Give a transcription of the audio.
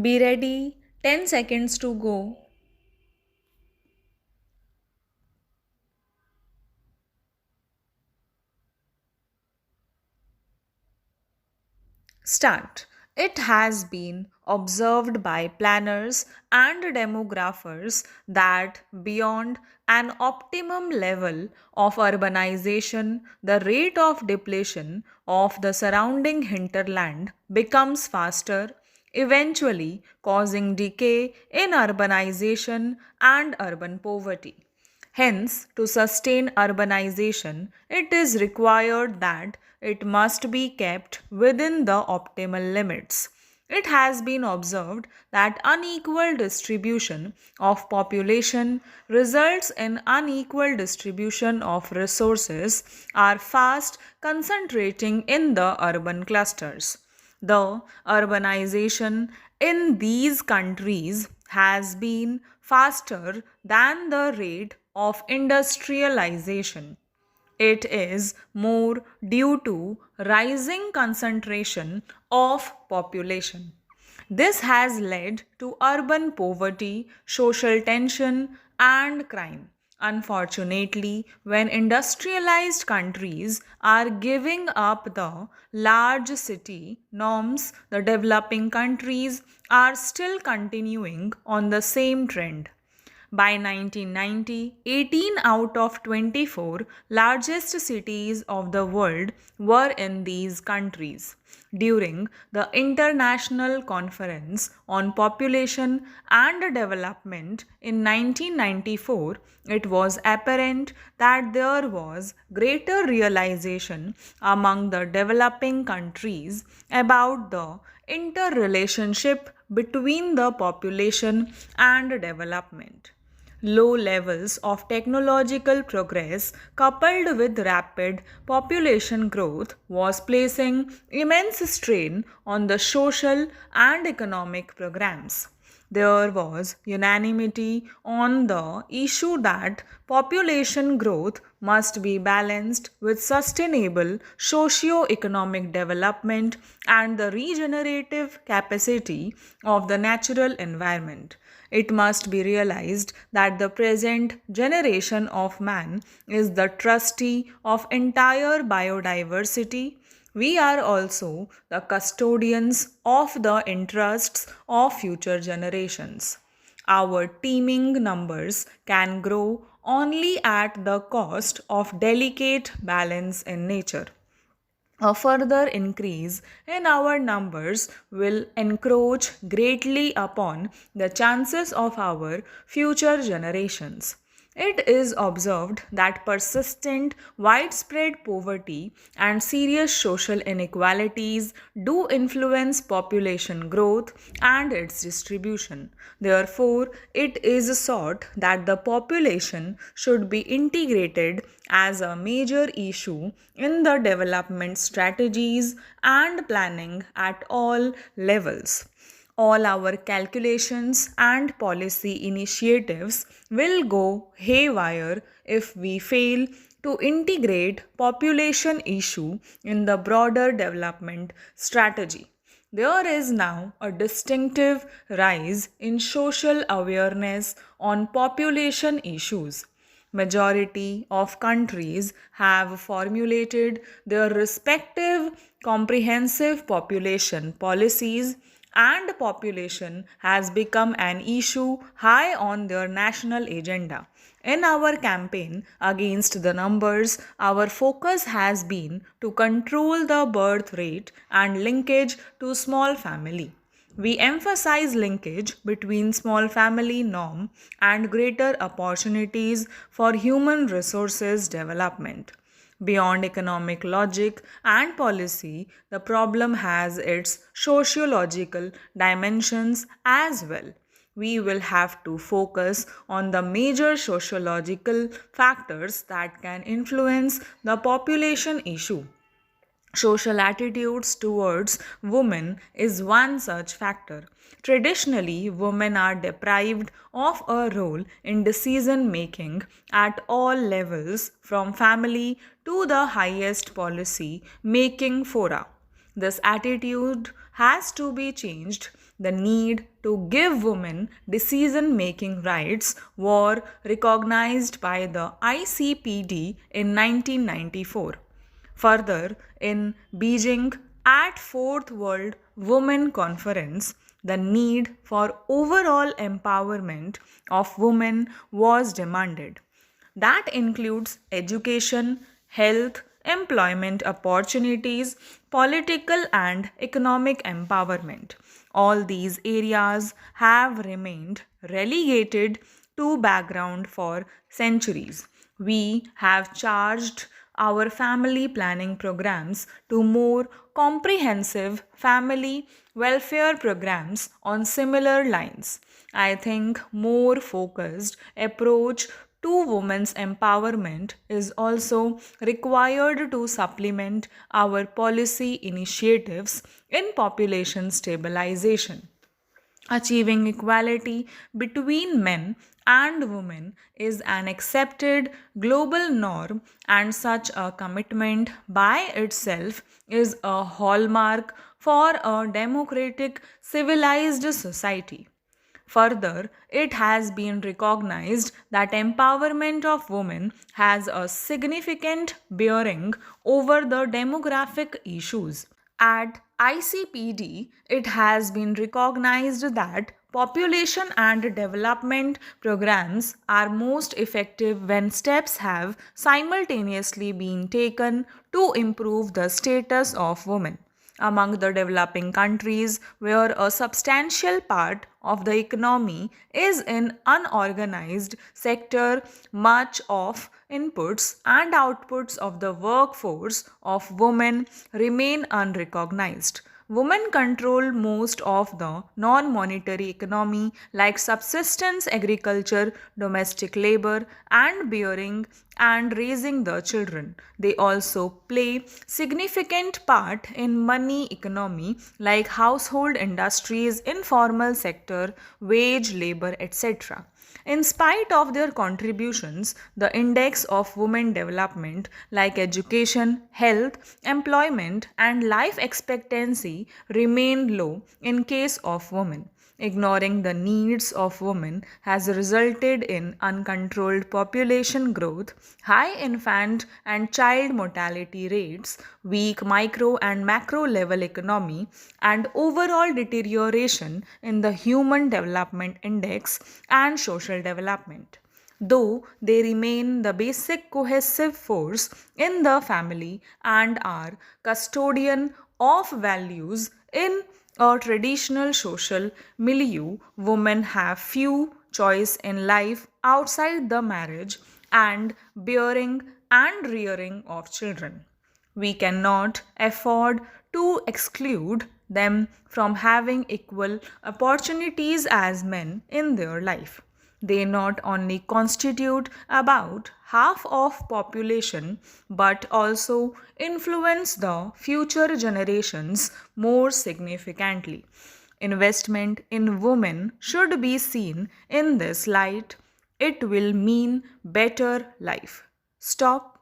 Be ready, 10 seconds to go. Start. It has been observed by planners and demographers that beyond an optimum level of urbanization, the rate of depletion of the surrounding hinterland becomes faster, eventually causing decay in urbanization and urban poverty. Hence, to sustain urbanization, it is required that it must be kept within the optimal limits. It has been observed that unequal distribution of population results in unequal distribution of resources are fast concentrating in the urban clusters. The urbanization in these countries has been faster than the rate of industrialization. It is more due to rising concentration of population. This has led to urban poverty, social tension, and crime. Unfortunately, when industrialized countries are giving up the large city norms, the developing countries are still continuing on the same trend. By 1990, 18 out of 24 largest cities of the world were in these countries. During the International Conference on Population and Development in 1994, it was apparent that there was greater realization among the developing countries about the interrelationship between the population and development. Low levels of technological progress coupled with rapid population growth was placing immense strain on the social and economic programs. There was unanimity on the issue that population growth must be balanced with sustainable socio-economic development and the regenerative capacity of the natural environment. It must be realized that the present generation of man is the trustee of entire biodiversity. We are also the custodians of the interests of future generations. Our teeming numbers can grow only at the cost of delicate balance in nature. A further increase in our numbers will encroach greatly upon the chances of our future generations. It is observed that persistent, widespread poverty and serious social inequalities do influence population growth and its distribution. Therefore, it is sought that the population should be integrated as a major issue in the development strategies and planning at all levels. All our calculations and policy initiatives will go haywire if we fail to integrate population issue in the broader development strategy. There is now a distinctive rise in social awareness on population issues. Majority of countries have formulated their respective comprehensive population policies and population has become an issue high on their national agenda. In our campaign against the numbers, our focus has been to control the birth rate and linkage to small family. We emphasize linkage between small family norm and greater opportunities for human resources development. Beyond economic logic and policy, the problem has its sociological dimensions as well. We will have to focus on the major sociological factors that can influence the population issue. Social attitudes towards women is one such factor. Traditionally, women are deprived of a role in decision making at all levels, from family to the highest policy making fora. This attitude has to be changed The need to give women decision making rights were recognized by the ICPD in 1994. Further, in Beijing at Fourth World Women Conference, the need for overall empowerment of women was demanded. That includes education, health, employment opportunities, political and economic empowerment. All these areas have remained relegated to background for centuries. We have charged our family planning programs to more comprehensive family welfare programs on similar lines. I think more focused approach to women's empowerment is also required to supplement our policy initiatives in population stabilization. Achieving equality between men and women is an accepted global norm, and such a commitment by itself is a hallmark for a democratic, civilized society. Further, it has been recognized that empowerment of women has a significant bearing over the demographic issues. At ICPD, it has been recognized that population and development programs are most effective when steps have simultaneously been taken to improve the status of women. Among the developing countries where a substantial part of the economy is in unorganized sector, much of inputs and outputs of the workforce of women remain unrecognized. Women control most of the non monetary economy like subsistence agriculture, domestic labor, and bearing and raising the children. They also play significant part in money economy like household industries, informal sector, wage labor, etc. In spite of their contributions, the index of women development like education, health, employment, and life expectancy remain low in case of women. Ignoring the needs of women has resulted in uncontrolled population growth, high infant and child mortality rates, weak micro and macro level economy, and overall deterioration in the Human Development Index and social development. Though they remain the basic cohesive force in the family and are custodian of values in a traditional social milieu, women have few choice in life outside the marriage and bearing and rearing of children. We cannot afford to exclude them from having equal opportunities as men in their life. They not only constitute about half of population but also influence the future generations more significantly. Investment in women should be seen in this light. It will mean better life. Stop.